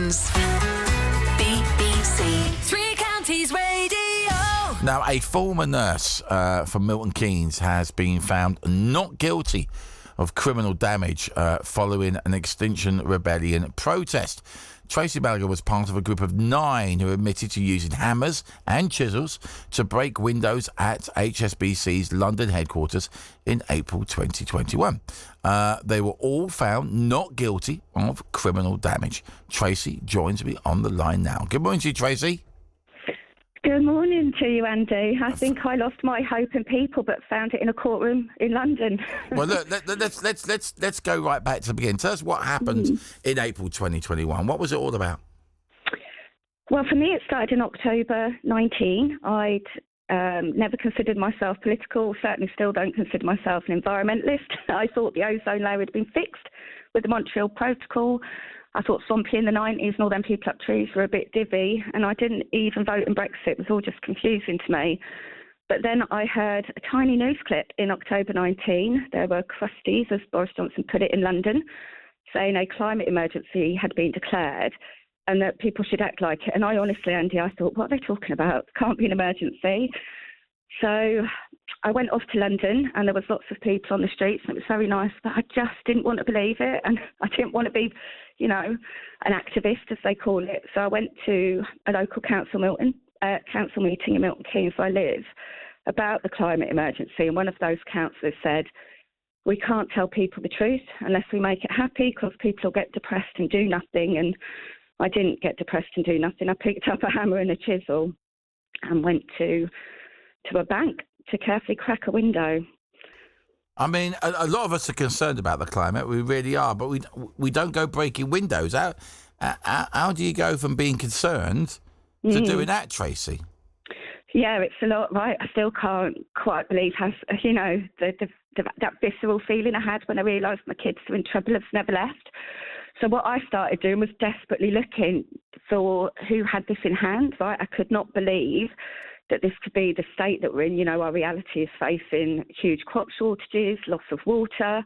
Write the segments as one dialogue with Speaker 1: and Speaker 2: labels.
Speaker 1: Midlands. BBC Three Counties Radio.
Speaker 2: Now, a former nurse from Milton Keynes has been found not guilty of criminal damage following an Extinction Rebellion protest. Tracey Mallaghan was part of a group of 9 who admitted to using hammers and chisels to break windows at HSBC's London headquarters in April 2021. They were all found not guilty of criminal damage. Tracey joins me on the line now. Good morning to you, Tracey.
Speaker 3: Good morning to you, Andy. I think I lost my hope in people, but found it in a courtroom in London.
Speaker 2: Well, look, let's go right back to the beginning. Tell us what happened in April 2021. What was it all about?
Speaker 3: Well, for me, it started in October 19. I'd never considered myself political, certainly still don't consider myself an environmentalist. I thought the ozone layer had been fixed with the Montreal Protocol. I thought Swampy in the 90s and all them people up trees were a bit divvy, and I didn't even vote in Brexit. It was all just confusing to me. But then I heard a tiny news clip in October 19. There were crusties, as Boris Johnson put it, in London, saying a climate emergency had been declared and that people should act like it. And I honestly, Andy, I thought, what are they talking about? Can't be an emergency. So I went off to London and there was lots of people on the streets and it was very nice, but I just didn't want to believe it. And I didn't want to be, you know, an activist, as they call it. So I went to a local council meeting in Milton Keynes, where I live, about the climate emergency. And one of those councillors said, we can't tell people the truth unless we make it happy, because people will get depressed and do nothing. And I didn't get depressed and do nothing. I picked up a hammer and a chisel and went to a bank to carefully crack a window.
Speaker 2: I mean, a lot of us are concerned about the climate. We really are, but we don't go breaking windows. How do you go from being concerned to doing that, Tracey?
Speaker 3: Yeah, it's a lot, right? I still can't quite believe how, you know, that visceral feeling I had when I realised my kids were in trouble has never left. So what I started doing was desperately looking for who had this in hand, right? I could not believe that this could be the state that we're in. You know, our reality is facing huge crop shortages, loss of water,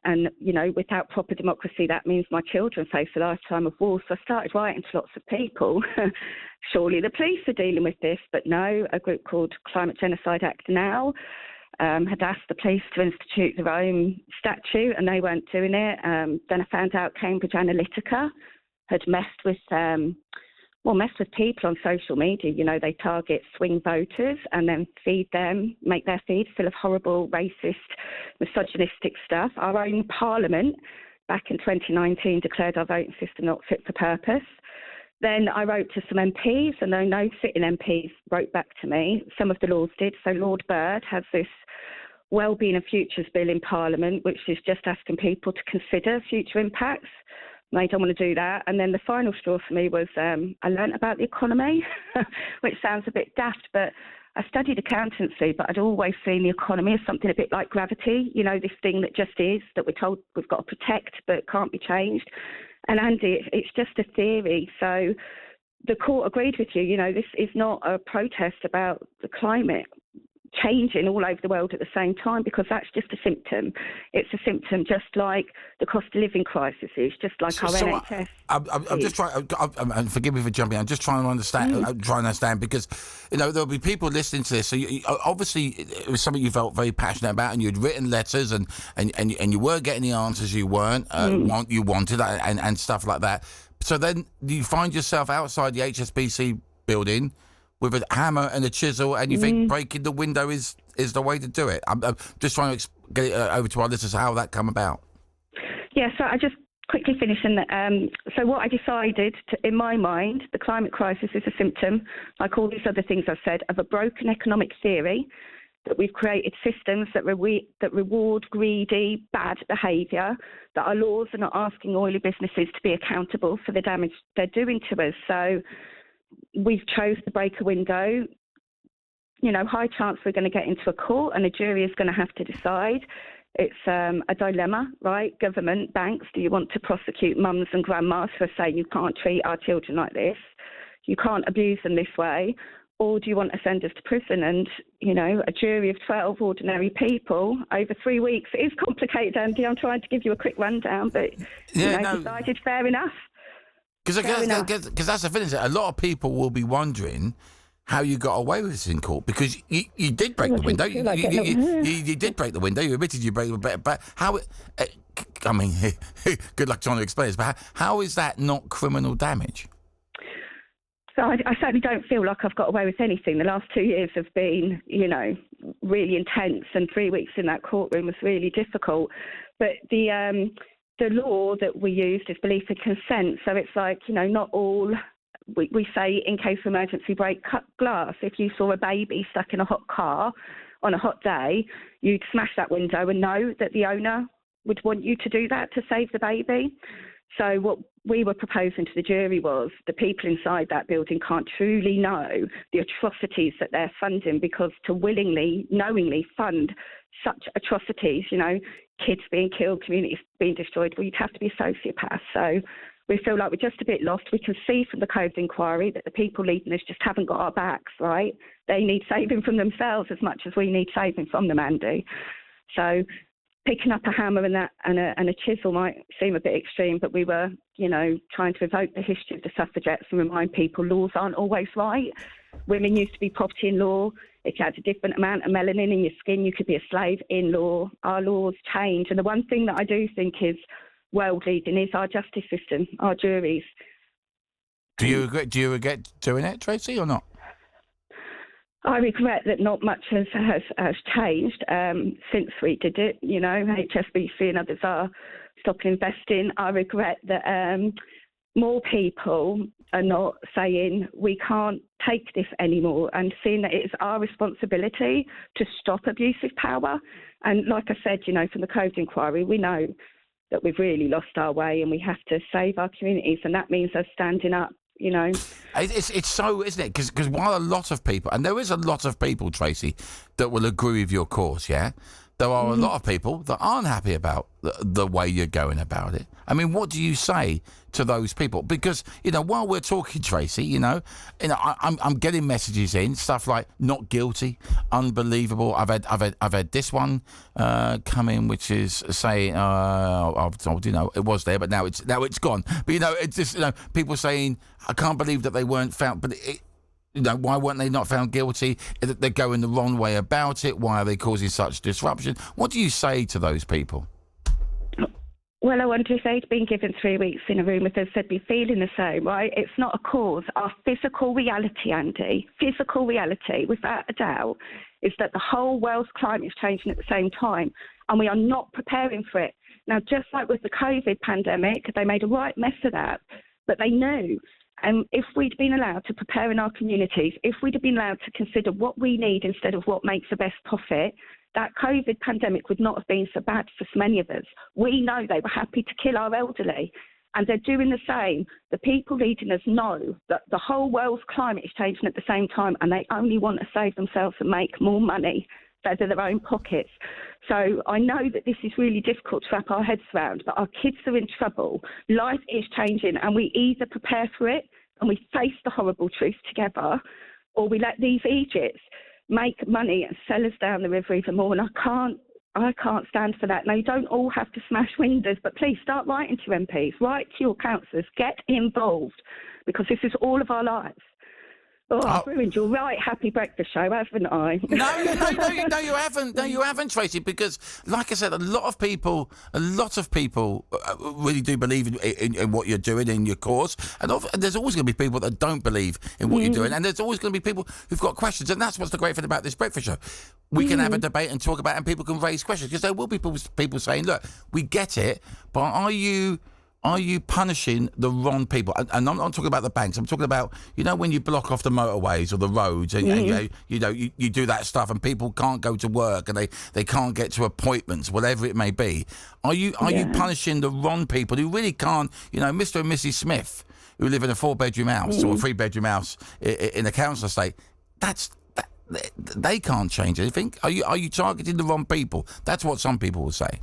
Speaker 3: and, you know, without proper democracy, that means my children face a lifetime of war. So I started writing to lots of people. Surely the police are dealing with this, but no, a group called Climate Genocide Act Now had asked the police to institute their own statute, and they weren't doing it. Then I found out Cambridge Analytica had messed with people on social media. You know, they target swing voters and then make their feed full of horrible, racist, misogynistic stuff. Our own Parliament back in 2019 declared our voting system not fit for purpose. Then I wrote to some MPs, and no sitting MPs wrote back to me. Some of the Lords did. So Lord Bird has this Wellbeing and Futures Bill in Parliament, which is just asking people to consider future impacts. They don't want to do that. And then the final straw for me was I learnt about the economy, which sounds a bit daft, but I studied accountancy, but I'd always seen the economy as something a bit like gravity, you know, this thing that just is, that we're told we've got to protect, but can't be changed. And Andy, it's just a theory. So the court agreed with you, you know, this is not a protest about the climate changing all over the world at the same time, because that's just a symptom. It's a symptom just like the cost of living crisis is, just like our NHS.
Speaker 2: I'm just trying, and forgive me for jumping, I'm just trying to understand, because, you know, there'll be people listening to this. So obviously it was something you felt very passionate about, and you'd written letters and you were getting the answers you wanted and stuff like that. So then you find yourself outside the HSBC building with a hammer and a chisel, and you think breaking the window is the way to do it. I'm just trying to get it over to our listeners how that come about.
Speaker 3: Yeah, so I just quickly finish. So what I decided, in my mind, the climate crisis is a symptom, like all these other things I've said, of a broken economic theory, that we've created systems that reward greedy, bad behaviour, that our laws are not asking oily businesses to be accountable for the damage they're doing to us. So we've chose to break a window. You know, high chance we're going to get into a court and a jury is going to have to decide. It's a dilemma, right? Government, banks, do you want to prosecute mums and grandmas for saying you can't treat our children like this? You can't abuse them this way. Or do you want to send us to prison? And, you know, a jury of 12 ordinary people over 3 weeks. It is complicated, Andy. I'm trying to give you a quick rundown, but decided fair enough.
Speaker 2: Because that's the thing, is that a lot of people will be wondering how you got away with this in court, because you did break the window. You did break the window. You admitted you broke the window. But how? I mean, good luck trying to explain this. But how is that not criminal damage?
Speaker 3: So I certainly don't feel like I've got away with anything. The last 2 years have been, really intense, and 3 weeks in that courtroom was really difficult. But the law that we used is belief and consent. So it's like, not all. We say, in case of emergency, break glass. If you saw a baby stuck in a hot car on a hot day, you'd smash that window and know that the owner would want you to do that to save the baby. So what we were proposing to the jury was the people inside that building can't truly know the atrocities that they're funding, because to willingly, knowingly fund such atrocities, kids being killed, communities being destroyed, well, you'd have to be a sociopath. So we feel like we're just a bit lost. We can see from the COVID inquiry that the people leading us just haven't got our backs, right? They need saving from themselves as much as we need saving from them, Andy. So picking up a hammer and a chisel might seem a bit extreme, but we were, trying to evoke the history of the suffragettes and remind people laws aren't always right. Women used to be property in law. If you had a different amount of melanin in your skin, you could be a slave in law. Our laws change. And the one thing that I do think is world leading is our justice system, our juries.
Speaker 2: Do you regret doing it, Tracey, or not?
Speaker 3: I regret that not much has changed since we did it. HSBC and others are stopping investing. I regret that more people are not saying we can't take this anymore, and seeing that it's our responsibility to stop abusive power. And like I said, from the COVID inquiry, we know that we've really lost our way and we have to save our communities, and that means us standing up,
Speaker 2: It's so, isn't it? Because while a lot of people, and there is a lot of people, Tracey, that will agree with your cause, yeah? There are a lot of people that aren't happy about the way you're going about it. I mean, what do you say to those people? Because, while we're talking, Tracey, I'm getting messages in, stuff like not guilty, unbelievable. I've had this one come in, which is saying, I've told it was there, but now it's gone. But it's just people saying, I can't believe that they weren't found, but why weren't they not found guilty? They're going the wrong way about it. Why are they causing such disruption? What do you say to those people?
Speaker 3: Well, I wonder if they'd been given 3 weeks in a room with us, they'd be feeling the same, right? It's not a cause. Our physical reality, Andy, without a doubt, is that the whole world's climate is changing at the same time, and we are not preparing for it. Now, just like with the COVID pandemic, they made a right mess of that, but they knew. And if we'd been allowed to prepare in our communities, if we'd have been allowed to consider what we need instead of what makes the best profit, that COVID pandemic would not have been so bad for so many of us. We know they were happy to kill our elderly, and they're doing the same. The people leading us know that the whole world's climate is changing at the same time, and they only want to save themselves and make more money, feather their own pockets. So I know that this is really difficult to wrap our heads around, but our kids are in trouble. Life is changing, and we either prepare for it and we face the horrible truth together, or we let these Egypts make money and sell us down the river even more. And I can't stand for that. Now, you don't all have to smash windows, but please start writing to MPs, write to your councillors, get involved, because this is all of our lives. Oh, I've ruined your right happy breakfast show, haven't I?
Speaker 2: No, you haven't. No, you haven't, Tracey. Because, like I said, a lot of people really do believe in what you're doing in your cause, and there's always going to be people that don't believe in what you're doing, and there's always going to be people who've got questions, and that's what's the great thing about this breakfast show. We can have a debate and talk about it, and people can raise questions, because there will be people saying, "Look, we get it, but are you punishing the wrong people?" And I'm not talking about the banks. I'm talking about, when you block off the motorways or the roads and you do that stuff, and people can't go to work and they can't get to appointments, whatever it may be. Are you punishing the wrong people who really can't, Mr. and Mrs. Smith, who live in a 4-bedroom house or a 3-bedroom house in a council estate? They can't change anything. Are you targeting the wrong people? That's what some people will say.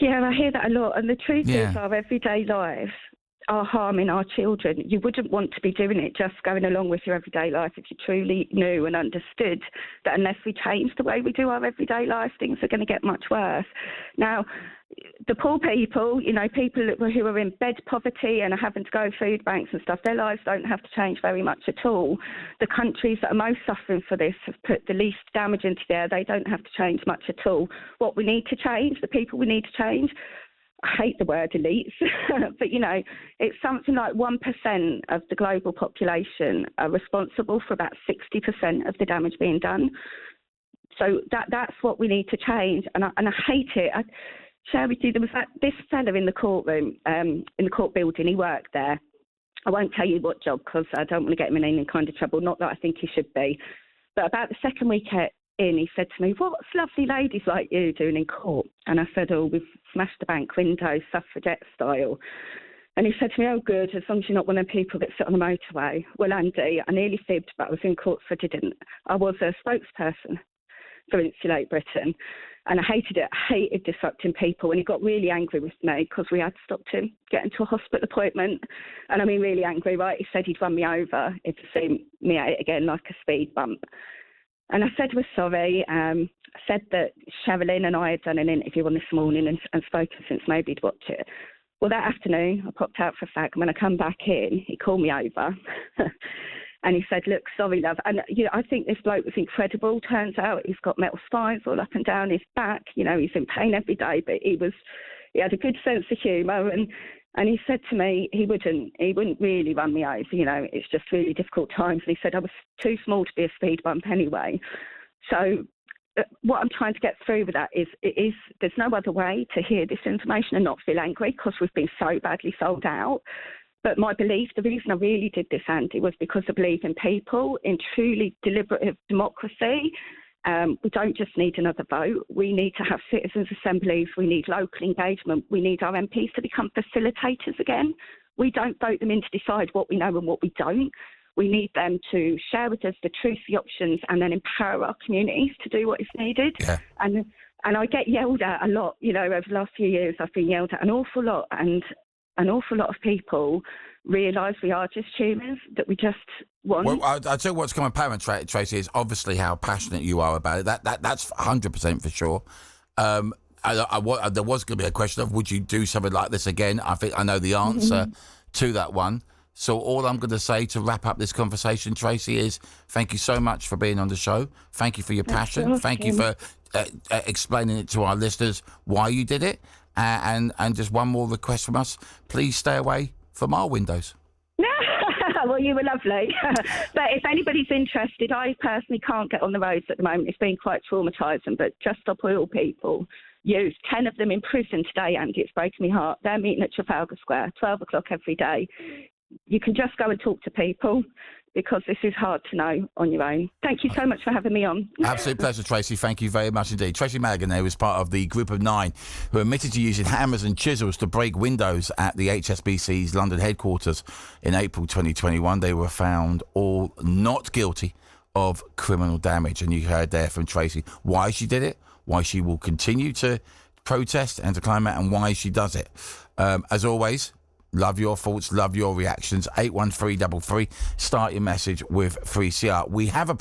Speaker 3: Yeah, I hear that a lot. And the truth is, our everyday lives are harming our children. You wouldn't want to be doing it just going along with your everyday life if you truly knew and understood that unless we change the way we do our everyday life, things are going to get much worse. Now, the poor people, people who are in bed poverty and are having to go food banks and stuff, their lives don't have to change very much at all. The countries that are most suffering for this have put the least damage into the air. They don't have to change much at all. What we need to change, the people we need to change, I hate the word elites, but, it's something like 1% of the global population are responsible for about 60% of the damage being done. So that's what we need to change. And I hate it. I share with you, there was this fella in the courtroom, in the court building. He worked there. I won't tell you what job because I don't want to get him in any kind of trouble. Not that I think he should be. But about the second week in, he said to me, "What's lovely ladies like you doing in court?" And I said, "Oh, we've smashed the bank window, suffragette style." And he said to me, "Oh, good, as long as you're not one of them people that sit on the motorway." Well, Andy, I nearly fibbed, but I was in court, so I didn't. I was a spokesperson for Insulate Britain, and I hated it. I hated disrupting people, and he got really angry with me because we had stopped him getting to a hospital appointment. And I mean, really angry, right? He said he'd run me over if he seen me out again, like a speed bump. And I said we're sorry. I said that Sherilyn and I had done an interview on this morning and spoken since maybe he'd watch it. Well, that afternoon, I popped out for a fag, and when I come back in, he called me over. And he said, "Look, sorry, love." And, I think this bloke was incredible. Turns out he's got metal spines all up and down his back. He's in pain every day, but he had a good sense of humour. And he said to me he wouldn't really run me over. It's just really difficult times. And he said I was too small to be a speed bump anyway. So what I'm trying to get through with that is there's no other way to hear this information and not feel angry because we've been so badly sold out. But my belief, the reason I really did this, Andy, was because I believe in people, in truly deliberative democracy. We don't just need another vote. We need to have citizens' assemblies. We need local engagement. We need our MPs to become facilitators again. We don't vote them in to decide what we know and what we don't. We need them to share with us the truth, the options, and then empower our communities to do what is needed.
Speaker 2: Yeah.
Speaker 3: And I get yelled at a lot. Over the last few years, I've been yelled at an awful lot, and an awful lot of people realise we are just humans, that we just want...
Speaker 2: Well, I'll tell you what's come apparent, Tracey, is obviously how passionate you are about it. That's 100% for sure. There was going to be a question of, would you do something like this again? I think I know the answer to that one. So all I'm going to say to wrap up this conversation, Tracey, is thank you so much for being on the show. Thank you for your passion. Thank you for explaining it to our listeners why you did it. And just one more request from us. Please stay away from our windows.
Speaker 3: Well, you were lovely. But if anybody's interested, I personally can't get on the roads at the moment. It's been quite traumatising, but Just Stop Oil people, youth, 10 of them in prison today, Andy, it's breaking my heart. They're meeting at Trafalgar Square, 12 o'clock every day. You can just go and talk to people because this is hard to know on your own. Thank you so much for having me on.
Speaker 2: Absolute pleasure, Tracey. Thank you very much indeed. Tracey Mallaghan there was part of the group of 9 who admitted to using hammers and chisels to break windows at the HSBC's London headquarters in April 2021. They were found all not guilty of criminal damage. And you heard there from Tracey why she did it, why she will continue to protest and to climb out, and why she does it. As always, love your thoughts, love your reactions. 81333. Start your message with 3CR. We have a